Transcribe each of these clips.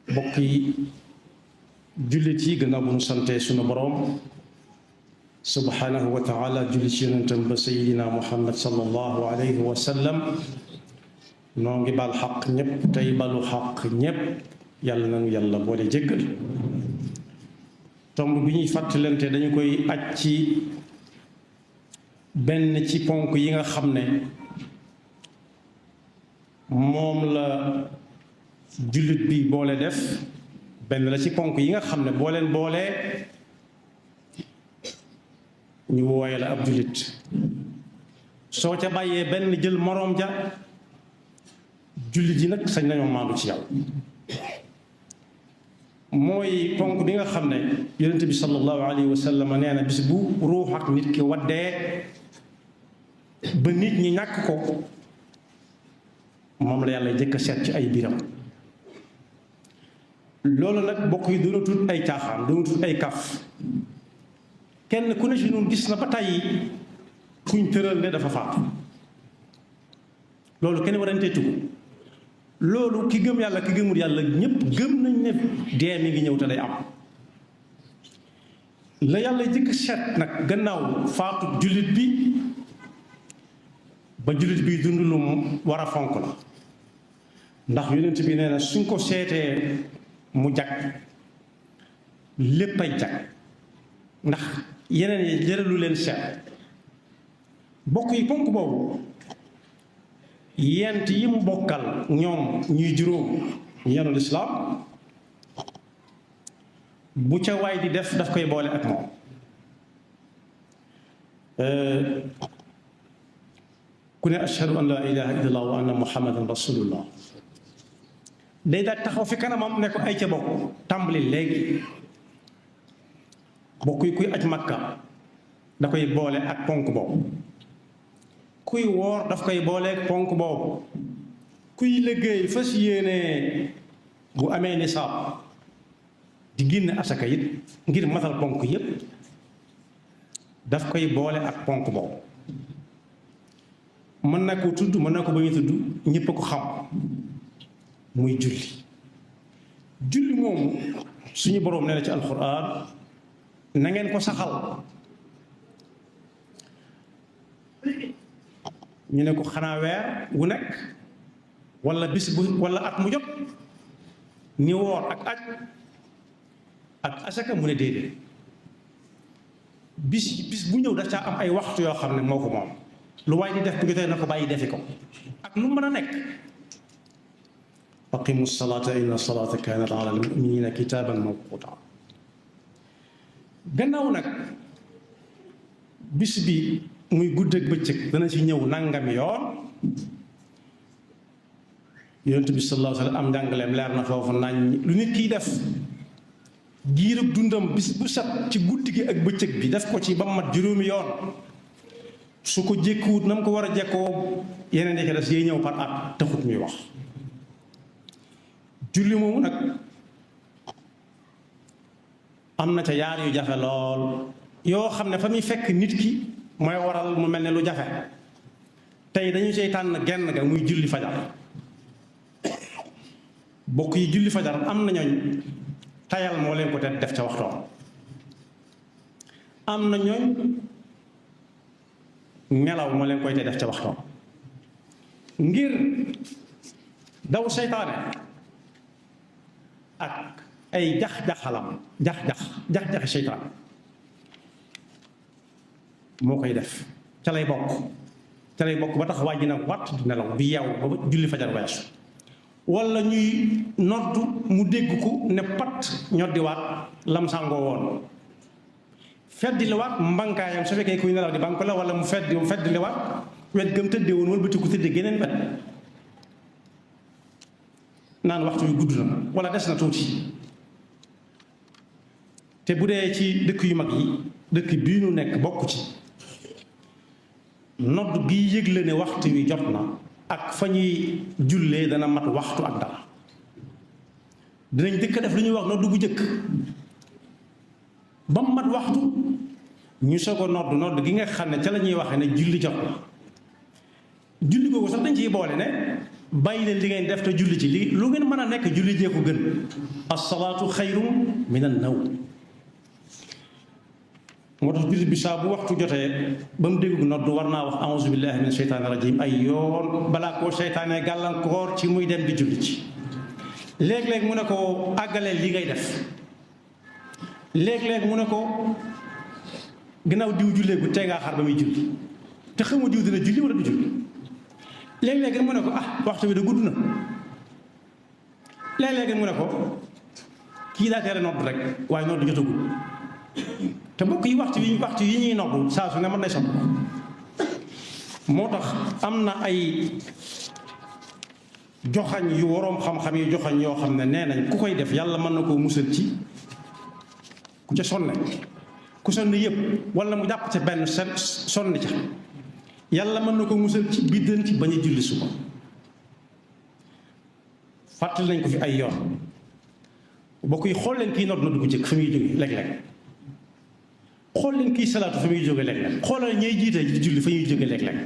mbokk yi jullit yi gannaaw bu nu sante sunu boroom subhanahu wa taala julli ci yonentam ba sayidina muhammad sallallahu alayhi wa sallam noo ngi bal xaq ñépp tey balu xaq ñépp yàlla nanu yàlla boole jéggal tomb bi ñuy fàttalante dañu koy aj ci benn ci ponk yi nga xam ne moom la jullit bi boole def benn la ci ponk yi nga xam ne boo leen boolee ñu wooye la ab jullit soo ca bàyyee benn jël moroom ja jullit yi nag sañ nañoo maandu ci yow mooy ponk bi nga xam ne yonent bi sallallahu alayhi wa sallam nee na bis bu ruux ak nit ki waddee ba nit ñi ñàkk ko moom la yàlla jëkk a seet ci ay biram loolu nag bokk yi doonatul ay caaxaan doonatul ay kaf kenn ku ne ci ñun gis na ba tàyyi kuñ tëral ne dafa faatu loolu kenn waranteetu ko loolu ki gëm yàlla ki gëmul yàlla ñépp gëm nañ ne dee mi ngi ñëw te day am la yàlla jëkk seet nag gannaaw faatu jullit bi ba jullit bi dund lu mu war a fonk la ndax yonent bi nee na suñ ko seetee mu jag lépp ay jag ndax yeneen yi jëralu leen seet bokk yi ponk boobu yent yi mu bokkal ñoom ñuy juróom yenu lislaam bu ca waay di def daf koy boole ak moom ku ne ashhadu an laa ilaha illallah wa anna muhammadan rasulullah day daal taxaw fi kanamam ne ko ay ca bokk tàmbali léegi bokk yi kuy aj makka da koy boole ak ponk boobu kuy woor daf koy boole ak ponk boobu kuy liggéey fas yéene bu amee nisaab di génn asaka it ngir matal ponk yépp daf koy boole ak ponk boobu mën na ko tudd mën na ko bañ a tudd ñépp a ko xam muy julli moomu suñu boroom nee na ci alxuraan na ngeen ko saxal ñu ne ko xanaa weer wu nekk walla bis bu walla at mu jot ni woor ak aj ak asaka mu ne déedéet bis bu ñëw daf caa am ay waxtu yoo xam ne moo ko moom lu waay di def bu jotee na ko bàyyi defi ko ak lu mën a nekk aqimu salaata inna salaata kaanat ala al-mu'miniina kitaaban mawquuta gannaaw nag bis bi muy guddeeg bëccëg dana ci ñëw nangami yoon yonent bi sallallahu alayhi wa sallam am njàngaleem leer na foofu nañ lu nit kiy def giirub dundam bis bu set ci guddi gi ak bëccëg bi def ko ci ba mat juróomi yoon su ko jékkuwut na mu ko war a jekkoo yeneen yi ko des yee ñëw par at taxut muy wax julli moomu nag am na ca yaar yu jafe lool yoo xam ne fa muy fekk nit ki mooy waral mu mel ne lu jafe tey dañu cay tànn genn ga muy julli fajar bokk yi julli fajar am na ñooñ tayal moo leen ko te def ca waxtoom am na ñooñ nelaw moo leen koy te def ca waxtoom ngir daw seytaane ak ay jax-jaxalam jax-jaxi seytaan moo koy def ca lay bokk ba tax wàjji nag watt di nelaw bi yeew ba julli fajar weesu walla ñuy noddu mu dégg ko ne pat ñoddiwaat lam sàngoo woon feddiliwaat mbankaayam su fekkee kuy nelaw di banque la walla mu feddiliwaat wet gëm tëddee woon wala bëti ku tëddee geneen wet naan waxtu yu gudd na walla des na tuuti te bu dee ci dëkk yu mag yi dëkk bii nu nekk bokk ci nodd gi yëgle ne waxtu wi jot na ak fa ñuy jullee dana mat waxtu ak dara dinañ dëkk def lu ñuy wax nodd bu jëkk ba mu mat waxtu ñu soog a nodd gi nga xam ne ca la ñuy waxee ne julli jot na julli googu sax dañ ciy boole ne bàyyi leen li ngeen def te julli ci li lu ngeen mën a nekk julli jee ko gën as-salaatu xayrun min an-nawm moo tax jullit bi saa bu waxtu jotee ba mu dégg nodd war naa wax a'uuzu billahi min sheytaani rajim ay yoon balaa koo seytaanee gàllankoor ci muy dem di julli ci léeg-léeg mu ne ko àggaleel li ngay def léeg-léeg mu ne ko gannaaw diw jullee gu tee ngaa xaar ba muy julli te xamu diw dina julli wala du julli léeg-léeg mu ne ko waxtu bi da gudd na léeg-léeg mu ne ko kii daa tere nodd rek waaye nodd jotagul te bokk yi waxtu yi ñuy nodd saa su ne mën nay sopp moo tax am na ay joxañ yu waroom xam-xam yi joxañ yoo xam ne nee nañ ku koy def yàlla mën na koo musal ci ku ca sonne ku sonne yëpp wala mu jàpp ca benn sonn ca yàlla mën na ko musal ci biddanti bañ a julli suba fàttali nañ ko fi ay yoon bokk yi xool leen kii nodd na dugg jëkk fa muy jóge léeg-léeg xool leen kii salaatu fa muy jóge léeg-léeg xoolal ñay jiite di julli fa ñuy jóge léeg-léeg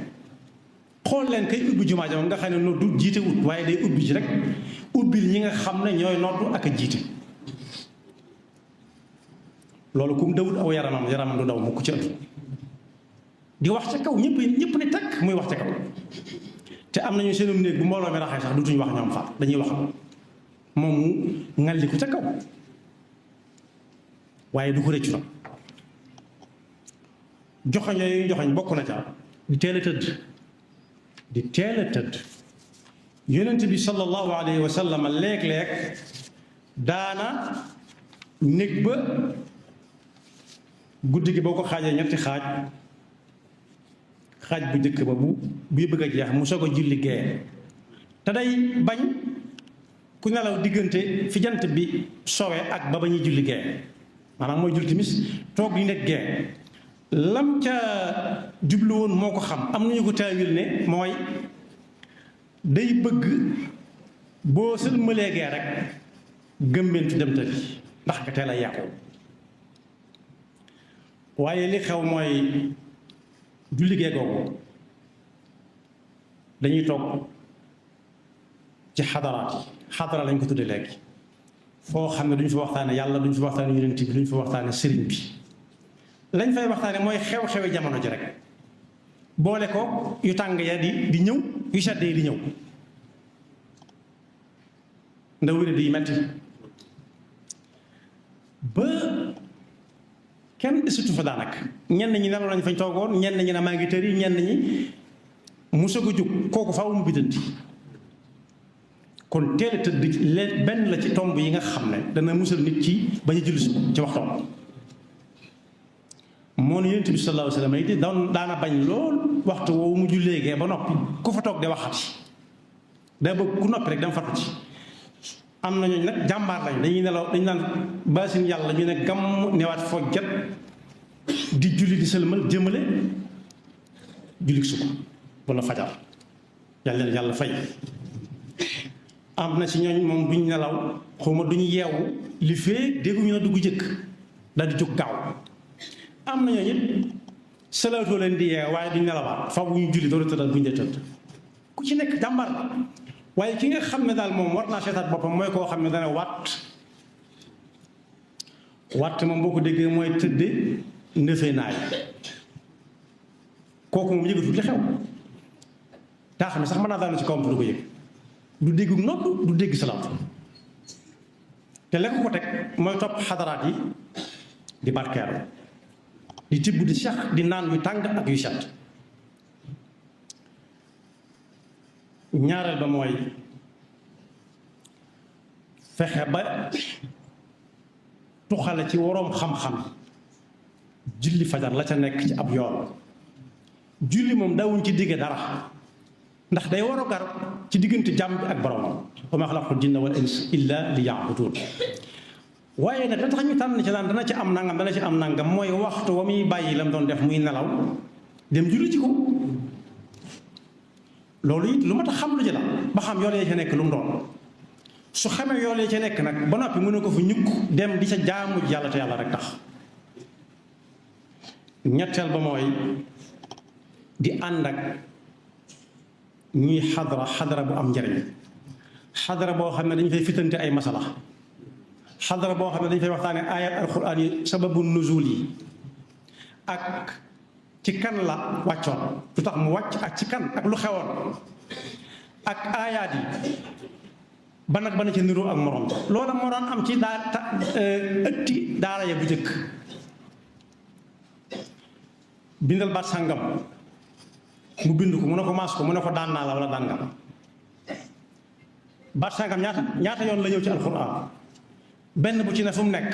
xool leen kay ubbi jumaa ja nga xam ne noddu jiite wut waaye day ubbi ci rek ubbil ñi nga xam ne ñooy noddu ak a jiite loolu kum dawut aw yaramam du daw mukk ci ëtt di wax ca kaw ñëpp ne takk muy wax ca kaw te am nañu seenum néeg bu mbooloo mi raxee sax dutuñu wax ñoom faat dañuy wax moom mu ngalliku ca kaw waaye du ko rëccu na joxañ yooyu joxañ bokk na ca di teel a tëdd yonent bi sallallahu alayhi wa sallam léeg-léeg daana néeg ba guddi gi boo ko xaajee ñetti xaaj bu njëkk ba bu bëgg a jeex mu soog a julli gee te day bañ ku nelaw diggante fi jant bi sowe ak ba ñuy julli gee maanaam mooy julli timis toog di nekk gee lam ca jublu woon moo ko xam am nañu ko taawil ne mooy day bëgg boo sëlmalee gee rek gëmmentu dem tëddi ndax nga teel a yàqu waaye li xew mooy julli gee googu dañuy toog ci xadaraat yi xadara lañ ko tudde léegi foo xam ne duñ fa waxtaane yàlla duñ fa waxtaane yonent bi duñ fa waxtaane sëriñ bi lañ fay waxtaane mooy xew-xewi jamono ji rek boole ko yu tàng ya di ñëw yu sedd yi di ñëw ndaw wéra di metti ba kenn desitu fa daanaka ñenn ñi nelaw lañ fañ toogoon ñenn ñi ne maa ngi tëri ñenn ñi mu soog a jóg kooku faaw mu biddanti kon teel a tëdd benn la ci tomb yi nga xam ne dana musal nit ci bañ a julli ci waxtoom moo ne yonent bi sallallahu alayhi wa sallam it daana bañ lool waxtu woowu mu jullee gee ba noppi ku fa toog de waxati day bëgg ku noppi rek dama fatu ci am na ñooñu nag jàmbaar lañ dañuy nelaw dañu naan baasin yàlla ñu ne gàmm newaat foog jot di julli di sëlmal jëmale julli suba wala fajar yàlla fay am na ci ñooñ moom duñ nelaw xawma duñu yeewu li fee dégguñu na dugg jëkk daal di jóg gaaw am na ñooñu it salaatoo leen di yeew waaye duñ nelawaat fa bu ñu julli doo tëddal bu ñu dee tëdd ku ci nekk jàmbaar la waaye ki nga xam ne daal moom war naa seetaat boppam mooy koo xam ne dana watt moom boo ko déggee mooy tëdde ndëfee naay kooku moom yëgatul li xew daa xam ne sax mën naa daanu ci kawam du ko yëg du dégg nodd du dégg salaat te lekk ko teg mooy topp xadaraat yi di barkeeru di tibb di sax di naan yu tàng ak yu set ñaareel ba mooy fexe ba tuxale ci waroom xam-xam julli fajar la ca nekk ci ab yoon julli moom dawuñ ci digge dara ndax day war a gar ci diggante jàmm bi ak borom wa maa xalaqtu jinna wal insa illa li ya'budun waaye nag da tax ñu tànn ci naan dana ci am nangam mooy waxtu wa muy bàyyi lam doon def muy nelaw dem julli ci ko loolu it lu ma tax xam lu ci la ba xam yoon yi ca nekk lu mu doon su xamee yoon yi ca nekk nag ba noppi mën na ko fa ñukk dem di ca jaamu yàlla te yàlla rek tax ñetteel ba mooy di ànd ak ñuy xadara bu am njariñ xadara boo xam ne dañu fay fitante ay masala xadara boo xam ne dañu fay waxtaane ayat alquran yi sababu nuzul yi ak ci kan la wàccoon lu tax mu wàcc ak ci kan ak lu xewoon ak ayaat yi ba nag ba na ci niroo ak morom loola moo daan am ci ëtti daara ya bu jëkk bindal baat sàngam mu bind ko mu ne ko maas ko mu ne ko daan naa la wala daan nga baat sàngam ñaata yoon la ñëw ci alxuraan benn bu ci ne fu mu nekk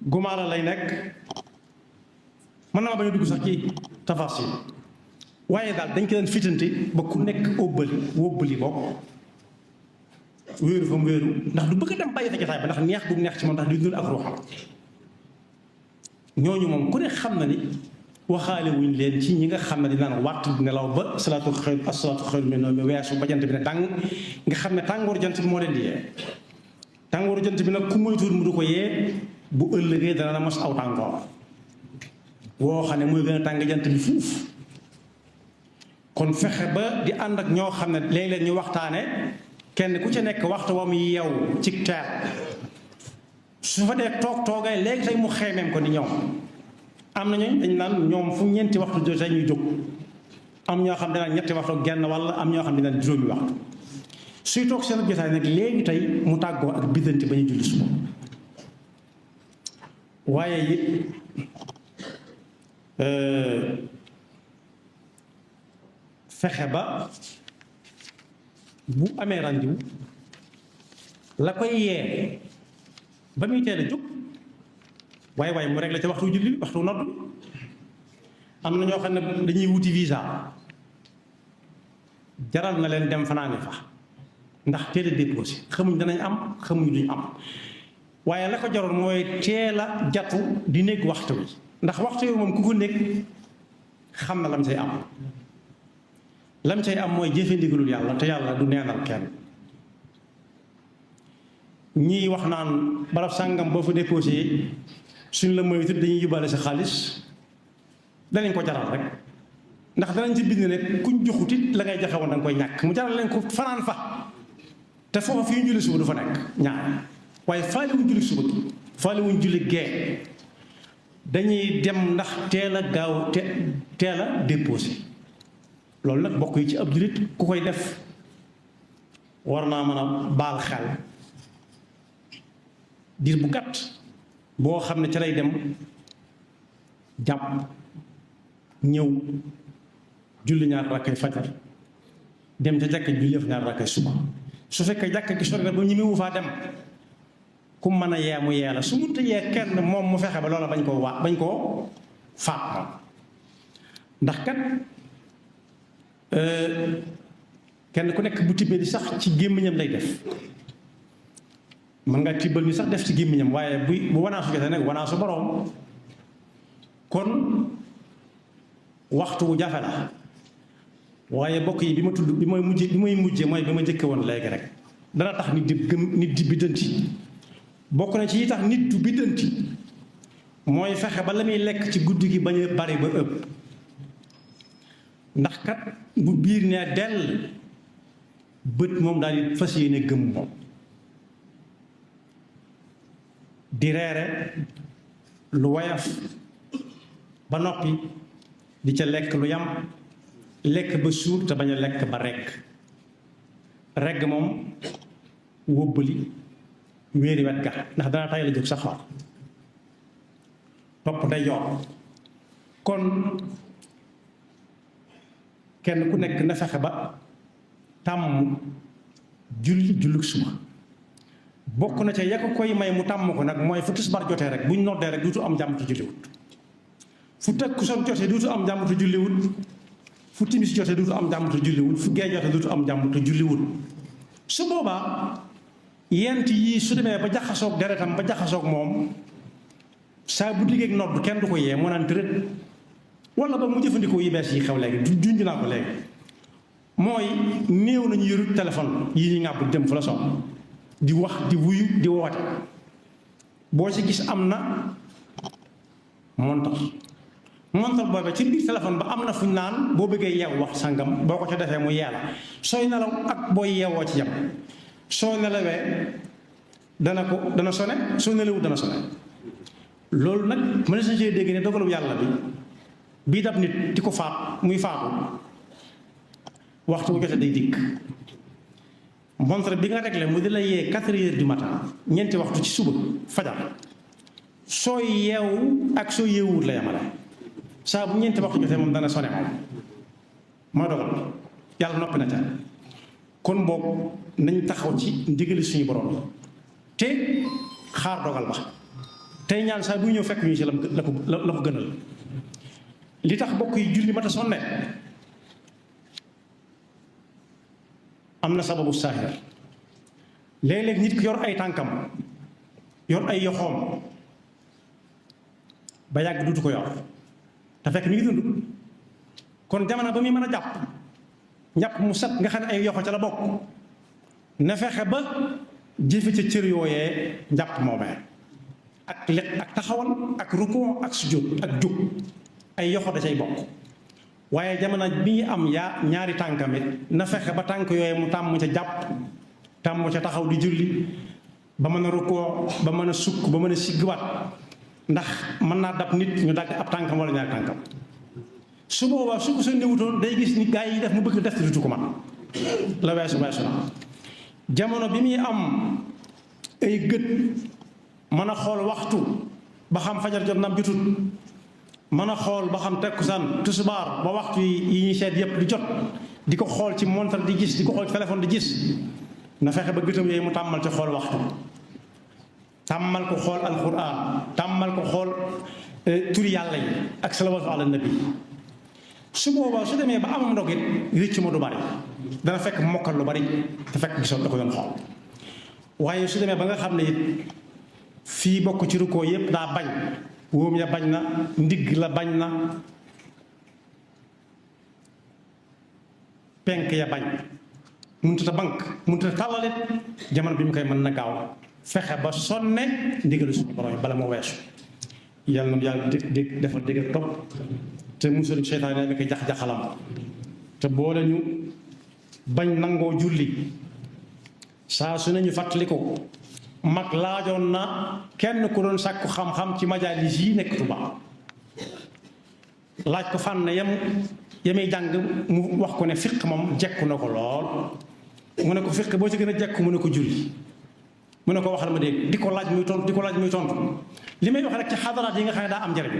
gumaala lay nekk mën na ma bañ a dugg sax ci tafasil waaye daal dañ ko leen fitante ba ku nekk wóbbali bokk wéeru fa mu wéeru ndax du bëgg a dem bàyyi fa jotaay ba ndax neex bu neex ci moom ndax du dund ak ruuxam ñooñu moom ku ne xam na ni waxaale wuñ leen ci ñi nga xam ne di naan wàtt nelaw ba salaatu xayru minan nawm weesu ba jant bi ne tàng nga xam ne tàngooru jant bi moo leen di yee tàngooru jant bi nag ku moytuwul mu du ko yee bu ëllëgee dana na mos aw tàngoor woo xam ne mooy gën a tàng jant bi fuuf kon fexe ba di ànd ak ñoo xam ne léeg-léeg ñu waxtaane kenn ku ci nekk waxtu wa mu yeew ci teel su fa dee toogay léegi tey mu xeemeem ko ni ñoom am na ñooñ dañ naan ñoom fu ñeenti waxtu jotee ñuy jóg am ñoo xam ne naan ñetti waxtu genn wala am ñoo xam ne naan juróomi waxtu suy toog seen jotaay nag léegi tey mu tàggoo ak biddanti ba ñu julli suba waaye it fexe ba bu amee rendez-vous la koy yee ba muy teel a jóg waaye mu réglé ci waxtu julli waxtu nodd am na ñoo xam ne dañuy wuti visa jaral na leen dem fanaane fa ndax teel a déposé xamuñ danañ am xamuñ duñ am waaye la ko jaroon mooy teel a jatu di nekk waxtu wi ndax waxtu wi moom ku ko nekk xam na lam say am mooy jëfe ndigalul yàlla te yàlla du neenal kenn ñii wax naan barab sàngam boo fa déposé suñ la moytu dañuy yóbbaale sa xaalis danañ ko jaral rek ndax danañ ci bind ne kuñ joxut it la ngay joxe woon da nga koy ñàkk mu jaral leen ko fanaan fa te foofa fi ñu julli suba du fa nekk ñaar waaye faale wuñ julli suba gi faale wuñ julli gee dañuy dem ndax teel a gaaw teel a déposé loolu nag bokk yi ci ab jullit ku koy def war naa mën a baal xel diir bu gàtt boo xam ne ca lay dem jàpp ñëw julli ñaar rakkay fajar dem ca jàkka julli fa ñaar rakkay suba su fekkee jàkka gi sori na ba ñi mu faa dem ku mën a yee mu yee la su munta yee kenn moom mu fexe ba loola bañ koo faat moom ndax kat kenn ku nekk bu tibbee di sax ci gémmiñam lay def mën nga tibbal ni sax def ci gémmiñam waaye bu wanaasu jotee nag wanaasu boroom kon waxtu wu jafe la waaye bokk yi bi may mujje mooy bi ma njëkke woon léegi rek dana tax nit di biddanti bokk na ci yi tax nit du biddanti mooy fexe ba la muy lekk ci guddi gi bañ a bari ba ëpp ndax kat bu biir ne dell bët moom daal di fas yéene gëm moom di reere lu woyof ba noppi di ca lekk lu yam lekk ba suur te bañ a lekk ba regg moom wóbbali wéeri wet ga ndax dana tay la jóg sa xor topp day yor kon kenn ku nekk na fexe ba tàmm julluk suba bokk na ca ya ko koy may mu tàmm ko nag mooy fu tisbaar jotee rek buñ noddee rek duutu am jàmm te julliwut fu takkusaan jotee duutu am jàmm te julliwut fu timis jotee duutu am jàmm te julliwut fu gee jotee duutu am jàmm te julliwut su boobaa yent yii su demee ba jaxasoog deretam ba jaxasoog moom saa bu diggeeg nodd kenn du ko yee moo naan tërët wala ba mu jëfandikoo yi bees yi xew léegi junj naa ko léegi mooy néew nañu yorut téléphone yi ñu ngàbb dem fu la soog di wax di wuyu di woote boo ci gis am na montar montre boobu ci biir téléphone ba am na fu ñu naan boo bëggee yeew wax sangam boo ko ca defee mu yeela sooy nelaw ak booy yeewoo ci yam soo nelawee dana sone soo nelawut dana sone loolu nag mën na sa cee dégg ne dogalu yàlla bi bii dab nit di ko faat muy faatu waxtu bu jotee day dikk montre bi nga réglé mu di la yee 4 heures du matin ñeenti waxtu ci suba fajar sooy yeewu ak soo yeewuwut la yamale saa bu ñeenti waxtu jotee moom dana sone moom moo dogal yàlla noppi na ca kon boobu nañ taxaw ci ndigali suñu borom yi te xaar dogal ba tey ñaan saa buy ñëw fekk ñu ci la ko gënal li tax bokk yi julli mata sonne am na sababu saahir léeg-léeg nit ki yor ay tànkam yor ay yoxoom ba yàgg dutu ko yor te fekk mi ngi dund kon jamono ba muy mën a njàpp mu set nga xam ne ay yoxo ca la bokk na fexe ba jëfe ca cër yooyee njàpp moomee ak let ak taxawal ak rukoo ak sujjóot ak jug ay yoxo da cay bokk waaye jamono bi am ñaari tànkamit na fexe ba tànk yooyee mu tàmm ca jàpp tàmm ca taxaw di julli ba mën a rukoo ba mën a sukk ba mën a siggiwaat ndax mën naa dab nit ñu dagg ab tànkam wala ñaari tànkam su boobaa su ko sa néewutoon day gis ni gaa yi def mu bëgg def dutu ko man la weesu na jamono bi muy am ay gët mën a xool waxtu ba xam fajar jot nam jotut mën a xool ba xam tekkusaan tusubaar ba waxtu yi ñuy seet yépp di jot di ko xool ci montre di gis di ko xool ci téléphone di gis na fexe ba gëtam yooyu mu tàmmal ci xool waxtu tàmmal ko xool alquran tàmmal ko xool turi yàlla yi ak salawaatu ala nabi su boobaa su demee ba amam ndog it rëcc ma du bari dana fekk mokkal lu bari te fekk gisoon da ko doon xool waaye su demee ba nga xam ne it fii bokk ci rukkoo yépp daa bañ wóom ya bañ na ndigg la bañ na penk ya bañ mënut a bank mënut a tàllalit jamono bi mu koy mën na gaaw fexe ba sonne ndigalu suñu borom bala moo weesu yàlla na yàlla defal dégg topp te musul seytaane ne ko jax-jaxalam te boole ñu bañ nangoo julli saa su nañu fàttali ko mag laajoon na kenn ku doon sàkku xam-xam ci majaalis yi nekk Tuuba laaj ko fànn yamay jàng mu wax ko ne fiq moom jekku na ko lool mu ne ko fiq boo ci gën a jekku mu ne ko julli mu ne ko waxal ma dégg di ko laaj muy tontu li may wax rek ci xadaraat yi nga xam ne daa am njëriñ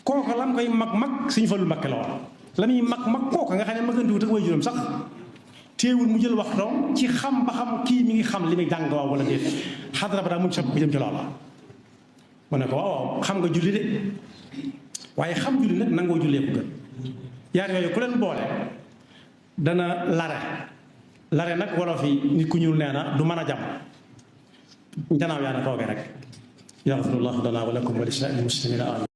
kooku lam koy mag suñu Fallu Mbakke la woon la muy mag kooku nga xam ne magandiwut ak way juróom sax téewul mu jël waxtoom ci xam ba xam kii mi ngi xam li muy jàng waaw wala déet xadara ba daa muñ sopp ko jëm ci loola mu ne ko waaw xam nga julli de waaye xam julli nag nangoo jullee ko gën yaar yooyu ku leen boole dana lare nag wolof yi nit ku ñuul nee na du mën a jàmm njanaaw yaa na toogee rek yaxfirullahu lana wa lakum wa li saa'iril muslimina amin